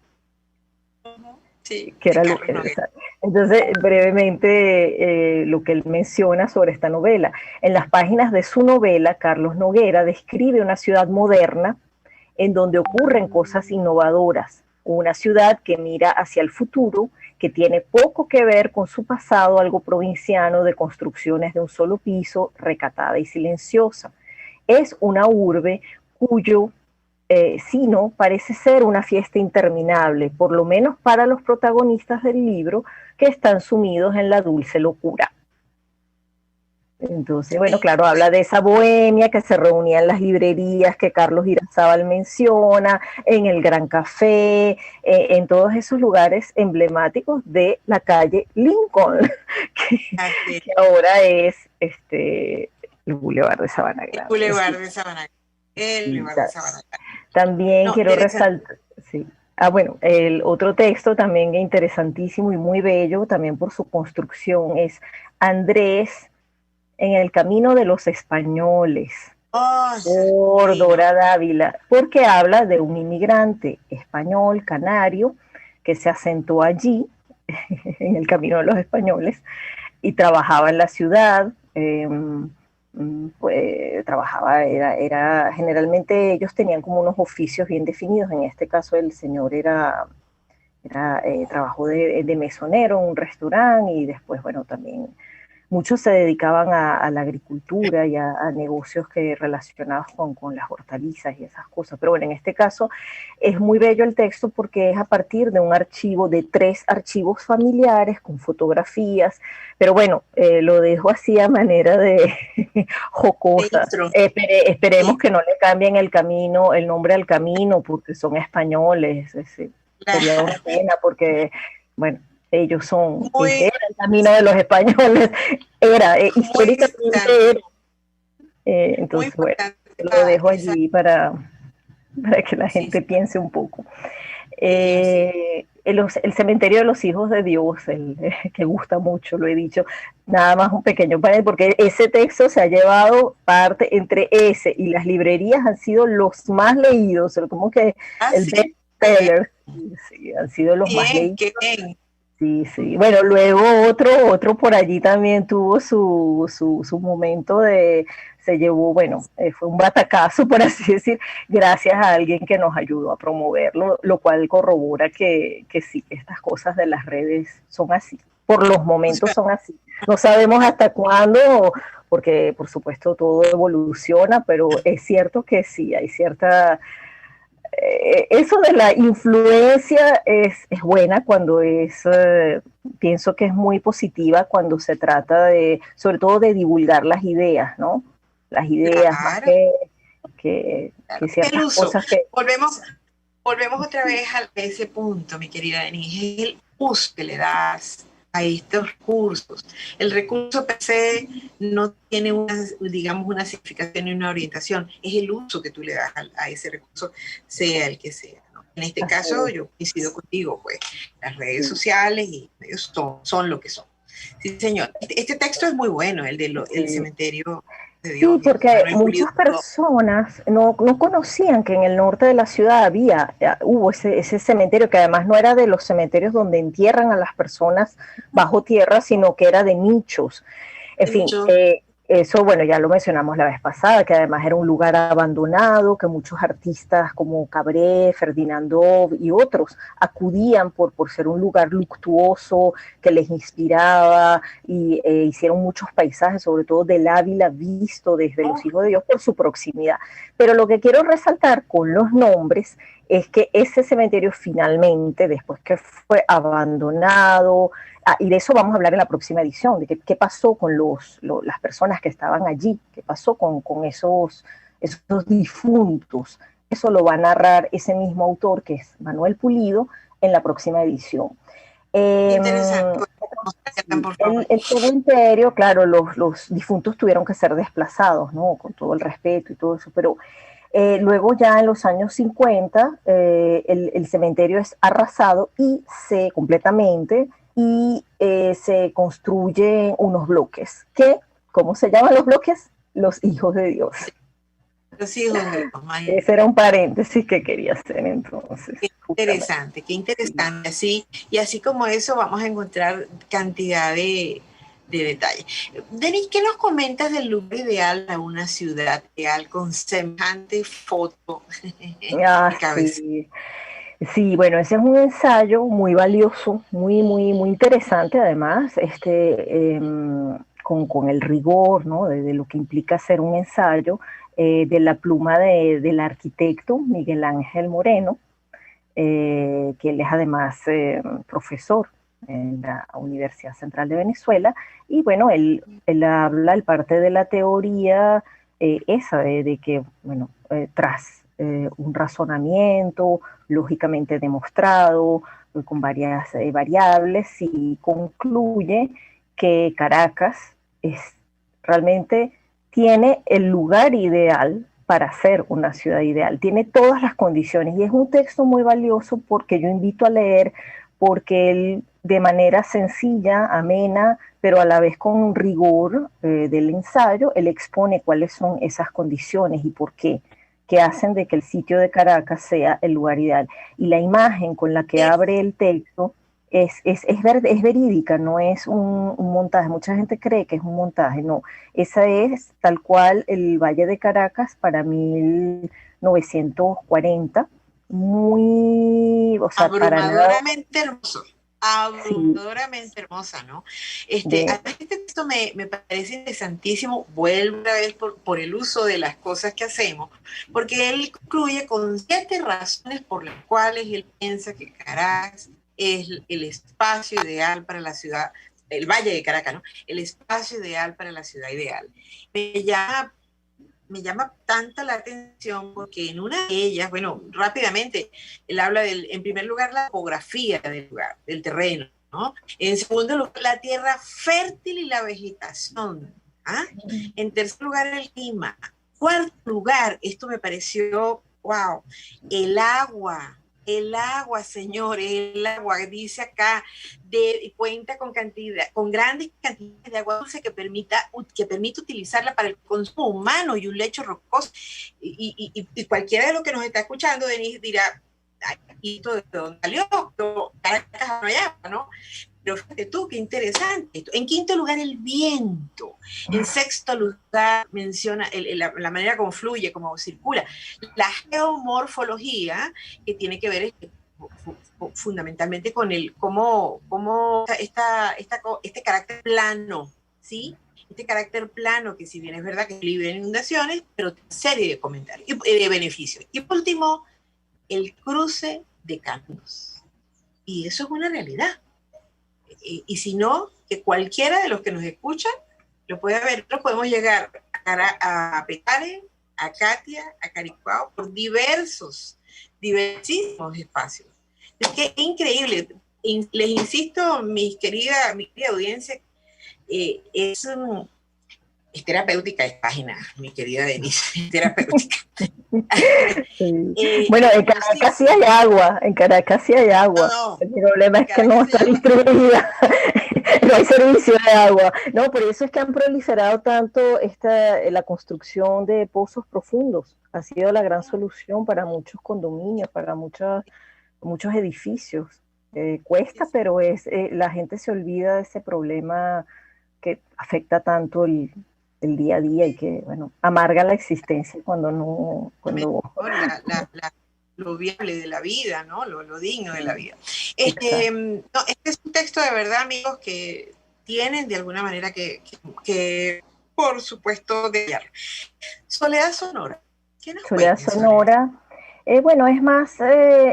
Sí,
que era entonces, brevemente, lo que él menciona sobre esta novela. En las páginas de su novela, Carlos Noguera describe una ciudad moderna en donde ocurren cosas innovadoras, una ciudad que mira hacia el futuro, que tiene poco que ver con su pasado algo provinciano de construcciones de un solo piso, recatada y silenciosa. Es una urbe cuyo sino parece ser una fiesta interminable, por lo menos para los protagonistas del libro, que están sumidos en la dulce locura. Entonces, bueno, claro, habla de esa bohemia que se reunía en las librerías que Carlos Irazábal menciona, en el Gran Café, en todos esos lugares emblemáticos de la calle Lincoln, que ahora es el Boulevard de Sabana Grande.
El Boulevard de Sabana Grande.
También quiero resaltar, sí. El otro texto también interesantísimo y muy bello, también por su construcción, es Andrés en el camino de los españoles, por Dora Dávila, porque habla de un inmigrante español, canario, que se asentó allí, en el camino de los españoles, y trabajaba en la ciudad. Pues trabajaba, generalmente ellos tenían como unos oficios bien definidos. En este caso el señor trabajó de mesonero en un restaurante, y después, bueno, también muchos se dedicaban a la agricultura y a negocios relacionados con las hortalizas y esas cosas. Pero bueno, en este caso es muy bello el texto porque es a partir de un archivo, de 3 archivos familiares con fotografías, pero bueno, lo dejo así a manera de jocosa. Esperemos que no le cambien el nombre al camino, porque son españoles. Sería una pena porque, bueno, ellos era el camino de los españoles, históricamente era. Entonces, bueno, lo dejo allí para que la gente piense un poco. El cementerio de los hijos de Dios, que gusta mucho, lo he dicho, nada más un pequeño panel, porque ese texto se ha llevado parte entre ese y las librerías, han sido los más leídos, como que el bestseller, sí, han sido los más leídos. Sí, sí. Bueno, luego otro por allí también tuvo su momento se llevó, bueno, fue un batacazo, por así decir, gracias a alguien que nos ayudó a promoverlo, lo cual corrobora que sí, estas cosas de las redes son así, por los momentos son así. No sabemos hasta cuándo, porque por supuesto todo evoluciona, pero es cierto que sí, hay cierta... eso de la influencia es buena cuando pienso que es muy positiva cuando se trata sobre todo de divulgar las ideas, ¿no? Las ideas, más que ciertas cosas que...
Volvemos otra vez a ese punto, mi querida Denise, es el uso que le das a estos recursos. El recurso per se no tiene una significación ni una orientación, es el uso que tú le das a ese recurso, sea el que sea, ¿no? En este caso, yo coincido contigo, pues, las redes sociales y ellos son lo que son. Sí, señor. Este texto es muy bueno, el del cementerio de Dios.
Sí, porque muchas personas no conocían que en el norte de la ciudad hubo ese cementerio, que además no era de los cementerios donde entierran a las personas bajo tierra, sino que era de nichos. En fin, eso, bueno, ya lo mencionamos la vez pasada, que además era un lugar abandonado, que muchos artistas como Cabré, Ferdinandov y otros acudían por ser un lugar luctuoso, que les inspiraba, y hicieron muchos paisajes, sobre todo del Ávila visto desde los hijos de Dios por su proximidad. Pero lo que quiero resaltar con los nombres es que ese cementerio finalmente, después que fue abandonado, y de eso vamos a hablar en la próxima edición, de qué pasó con las personas que estaban allí, qué pasó con esos difuntos. Eso lo va a narrar ese mismo autor, que es Manuel Pulido, en la próxima edición.
Interesante.
El cementerio, claro, los difuntos tuvieron que ser desplazados, ¿no? Con todo el respeto y todo eso, pero luego ya en los años 50 el cementerio es arrasado completamente y se construyen unos bloques ¿cómo se llaman los bloques? Los hijos de Dios.
Los hijos de Dios.
Ese era un paréntesis que quería hacer entonces.
Qué interesante. Así como eso vamos a encontrar cantidad de detalles. Denis, ¿qué nos comentas del lugar ideal a una ciudad ideal con semejante foto de cabeza?
Sí, bueno, ese es un ensayo muy valioso, muy, muy, muy interesante, además, con el rigor, ¿no? de lo que implica hacer un ensayo, de la pluma del arquitecto Miguel Ángel Moreno, que él es además profesor en la Universidad Central de Venezuela, y bueno, él habla, el parte de la teoría esa de que, bueno, tras un razonamiento lógicamente demostrado, con varias variables, y concluye que Caracas realmente tiene el lugar ideal para ser una ciudad ideal, tiene todas las condiciones, y es un texto muy valioso porque yo invito a leer, porque él de manera sencilla, amena, pero a la vez con un rigor del ensayo, él expone cuáles son esas condiciones y por qué, que hacen de que el sitio de Caracas sea el lugar ideal. Y la imagen con la que abre el texto es verídica, no es un montaje. Mucha gente cree que es un montaje, no. Esa es tal cual el Valle de Caracas para 1940, muy, o sea,
abrumadoramente hermoso. Abrumadoramente hermosa, ¿no? Este texto me parece interesantísimo, vuelvo una vez por el uso de las cosas que hacemos, porque él concluye con 7 razones por las cuales él piensa que Caracas es el espacio ideal para la ciudad, el Valle de Caracas, ¿no? El espacio ideal para la ciudad ideal. Me llama tanto la atención porque en una de ellas, bueno, rápidamente, él habla en primer lugar, la topografía del lugar, del terreno, ¿no? En segundo lugar, la tierra fértil y la vegetación, ¿ah? En tercer lugar, el clima. Cuarto lugar, esto me pareció, wow, el agua, señores, el agua, dice acá, cuenta con grandes cantidades de agua dulce que permite utilizarla para el consumo humano y un lecho rocoso. Y cualquiera de los que nos está escuchando, Denise, dirá, ¿y todo de dónde salió? Caracas no hay agua, ¿no? Pero fíjate tú, qué interesante esto. En quinto lugar, el viento. En sexto lugar, menciona la manera como fluye, como circula. La geomorfología, que tiene que ver fundamentalmente con cómo este carácter plano, ¿sí? Este carácter plano, que si bien es verdad que es libre de inundaciones, pero tiene serie de comentarios, de beneficios. Y por último, el cruce de caminos. Y eso es una realidad. Y si no, que cualquiera de los que nos escuchan lo puede ver. Nosotros podemos llegar a Petare, a Catia, a Caricuao, por diversísimos espacios. Es que es increíble. Les insisto, mi querida audiencia, es terapéutica esta página, mi querida Denise, es terapéutica.
Bueno, en Caracas sí hay agua, No. El problema es que no está distribuida, no hay servicio de agua. No, por eso es que han proliferado tanto la construcción de pozos profundos. Ha sido la gran solución para muchos condominios, para muchos edificios. Cuesta, pero la gente se olvida de ese problema que afecta tanto el día a día y que, bueno, amarga la existencia cuando no...
Lo viable de la vida, ¿no? Lo digno de la vida. Este es un texto de verdad, amigos, que tienen de alguna manera que por supuesto, de hallar. Soledad Sonora. ¿Qué nos
Soledad Sonora. Bueno, es más,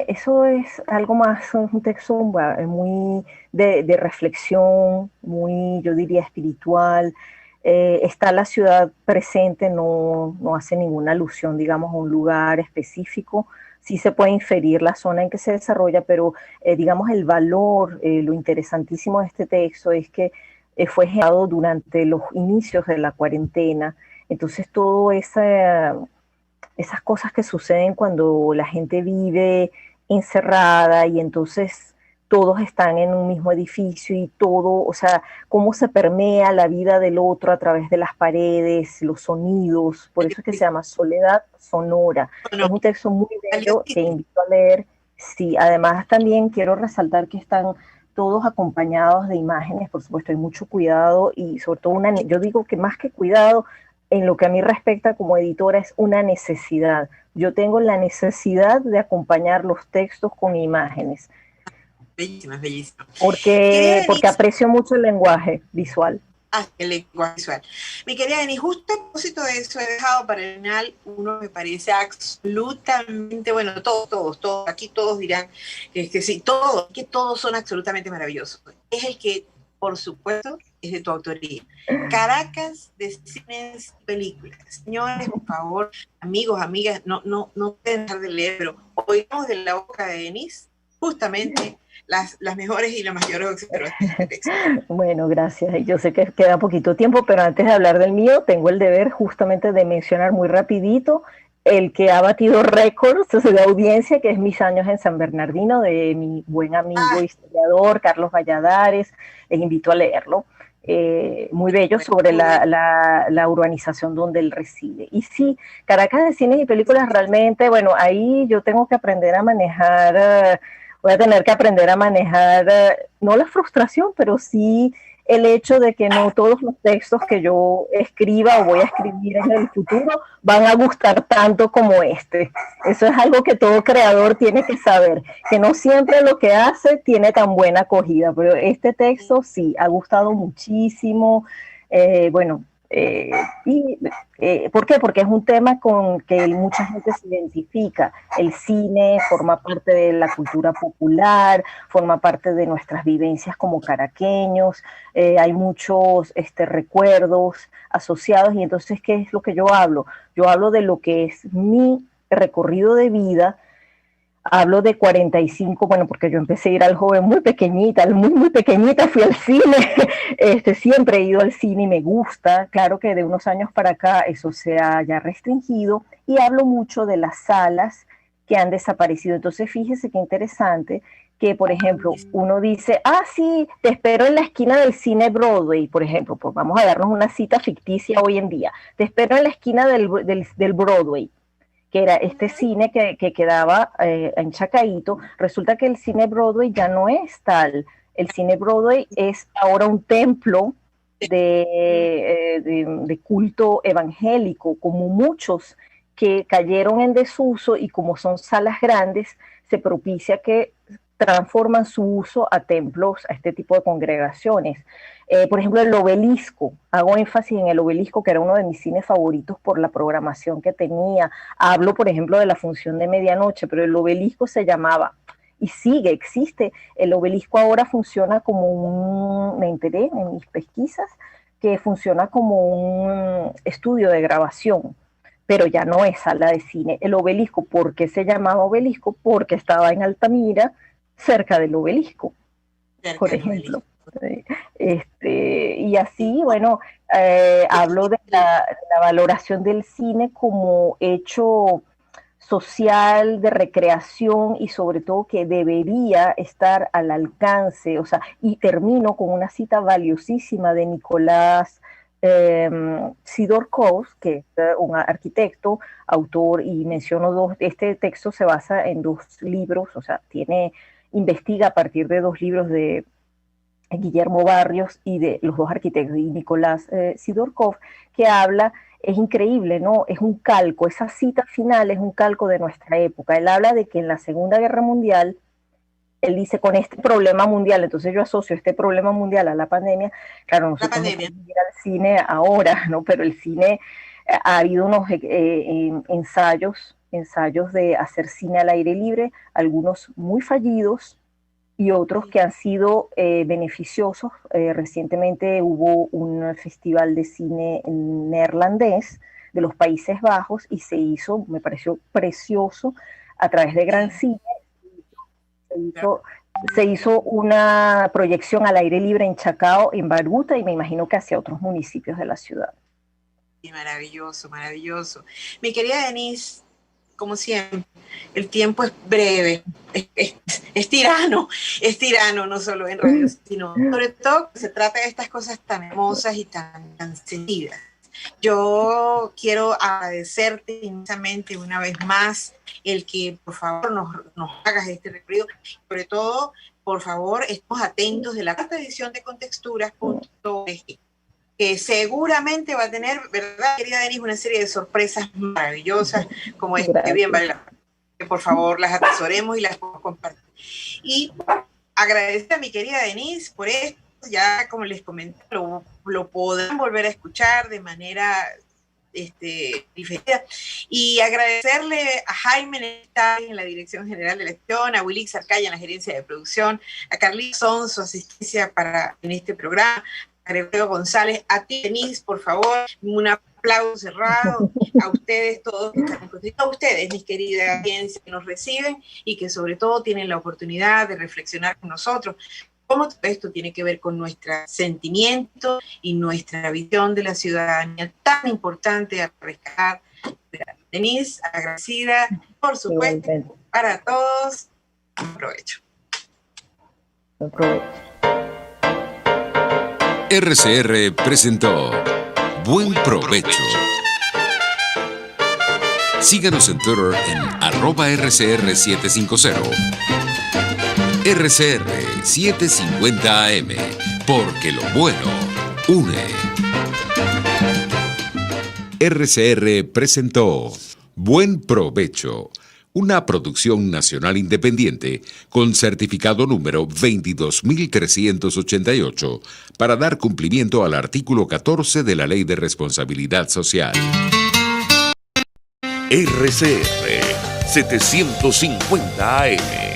eso es algo más, un texto muy de reflexión, muy, yo diría, espiritual. Está la ciudad presente, no hace ninguna alusión, digamos, a un lugar específico. Sí se puede inferir la zona en que se desarrolla, pero digamos el valor, lo interesantísimo de este texto es que fue generado durante los inicios de la cuarentena. Entonces todo esas cosas que suceden cuando la gente vive encerrada y entonces todos están en un mismo edificio y todo, o sea, cómo se permea la vida del otro a través de las paredes, los sonidos, por eso es que se llama Soledad Sonora. Es un texto muy bello que invito a leer. Sí, además también quiero resaltar que están todos acompañados de imágenes, por supuesto, hay mucho cuidado y sobre todo yo digo que más que cuidado, en lo que a mí respecta como editora es una necesidad. Yo tengo la necesidad de acompañar los textos con imágenes.
Bellísima, bellísima.
Porque aprecio mucho el lenguaje visual.
El lenguaje visual. Mi querida Denise, justo a propósito de eso he dejado para el final uno me parece absolutamente, bueno, todos, aquí todos dirán que sí, que todos son absolutamente maravillosos. Es el que, por supuesto, es de tu autoría. Caracas de cines y películas. Señores, por favor, amigos, amigas, no pueden dejar de leer, pero oigamos de la boca de Denise justamente las mejores y las mayores observaciones de texto. Bueno,
gracias. Yo sé que queda poquito tiempo, pero antes de hablar del mío, tengo el deber justamente de mencionar muy rapidito el que ha batido récords de audiencia, que es Mis años en San Bernardino, de mi buen amigo historiador Carlos Valladares. Les invito a leerlo. Muy bello sobre la urbanización donde él reside. Y sí, Caracas de cines y películas realmente, bueno, ahí yo tengo que aprender a manejar voy a tener que aprender a manejar, no la frustración, pero sí el hecho de que no todos los textos que yo escriba o voy a escribir en el futuro van a gustar tanto como este. Eso es algo que todo creador tiene que saber, que no siempre lo que hace tiene tan buena acogida, pero este texto sí, ha gustado muchísimo. ¿Por qué? Porque es un tema con que mucha gente se identifica. El cine forma parte de la cultura popular, forma parte de nuestras vivencias como caraqueños, hay muchos recuerdos asociados, y entonces, ¿qué es lo que yo hablo? Yo hablo de lo que es mi recorrido de vida. Hablo de 45, bueno, porque yo empecé a ir al joven muy pequeñita, muy pequeñita fui al cine, siempre he ido al cine y me gusta. Claro que de unos años para acá eso se ha ya restringido, y hablo mucho de las salas que han desaparecido. Entonces, fíjese qué interesante que, por ejemplo, uno dice, sí, te espero en la esquina del cine Broadway, por ejemplo, pues vamos a darnos una cita ficticia hoy en día, te espero en la esquina del Broadway, que era este cine que quedaba en Chacaíto. Resulta que el cine Broadway ya no es tal. El cine Broadway es ahora un templo de culto evangélico, como muchos que cayeron en desuso, y como son salas grandes, se propicia que transforman su uso a templos, a este tipo de congregaciones. Por ejemplo, el Obelisco, hago énfasis en el Obelisco, que era uno de mis cines favoritos por la programación que tenía. Hablo, por ejemplo, de la función de medianoche, pero el Obelisco se llamaba, y existe. El Obelisco ahora funciona como me enteré en mis pesquisas, que funciona como un estudio de grabación, pero ya no es sala de cine. El Obelisco, ¿por qué se llamaba Obelisco? Porque estaba en Altamira, cerca del Obelisco, por ejemplo. Y así, bueno, hablo de la valoración del cine como hecho social, de recreación, y sobre todo que debería estar al alcance. Y termino con una cita valiosísima de Nicolás Sidorkov, que es un arquitecto, autor, y menciono este texto se basa en 2 libros, investiga a partir de 2 libros de Guillermo Barrios y de los 2 arquitectos, y Nicolás Sidorkov, que habla, es increíble, ¿no? Es un calco, esa cita final es un calco de nuestra época. Él habla de que en la Segunda Guerra Mundial, él dice, con este problema mundial, entonces yo asocio este problema mundial a la pandemia. Claro, nosotros no podemos ir al cine ahora, ¿no? Pero el cine, ha habido unos ensayos de hacer cine al aire libre, algunos muy fallidos y otros que han sido beneficiosos. Recientemente hubo un festival de cine neerlandés de los Países Bajos, y se hizo, me pareció precioso, a través de Gran Cine, se hizo una proyección al aire libre en Chacao, en Baruta, y me imagino que hacia otros municipios de la ciudad.
Maravilloso, maravilloso. Mi querida Denise, como siempre, el tiempo es breve, es tirano, no solo en radio, sino sobre todo se trata de estas cosas tan hermosas y tan sentidas. Yo quiero agradecerte inmensamente una vez más el que por favor nos hagas este recorrido. Sobre todo, por favor, estemos atentos de la cuarta edición de Contexturas.org, que seguramente va a tener, ¿verdad, querida Denise?, una serie de sorpresas maravillosas, como que bien vale la pena que por favor las atesoremos y las podamos compartir. Y agradecer a mi querida Denise por esto. Ya, como les comenté, lo podrán volver a escuchar de manera diferida. Y agradecerle a Jaime Nestay en la Dirección General de Elección, a Willy Arcaya en la Gerencia de Producción, a Carlitos Son, su asistencia en este programa, a Gregorio González, a ti, Denise, por favor, un aplauso cerrado, a ustedes todos, a ustedes, mis queridas audiencias que nos reciben y que sobre todo tienen la oportunidad de reflexionar con nosotros. Cómo todo esto tiene que ver con nuestro sentimiento y nuestra visión de la ciudadanía tan importante a rescatar. Denise, agradecida, por supuesto, para todos. Buen provecho.
Buen provecho.
RCR presentó Buen Provecho. Síganos en Twitter en @RCR750. RCR 750 AM, porque lo bueno une. RCR presentó Buen Provecho, una producción nacional independiente con certificado número 22.388 para dar cumplimiento al artículo 14 de la Ley de Responsabilidad Social.
RCR 750 AM.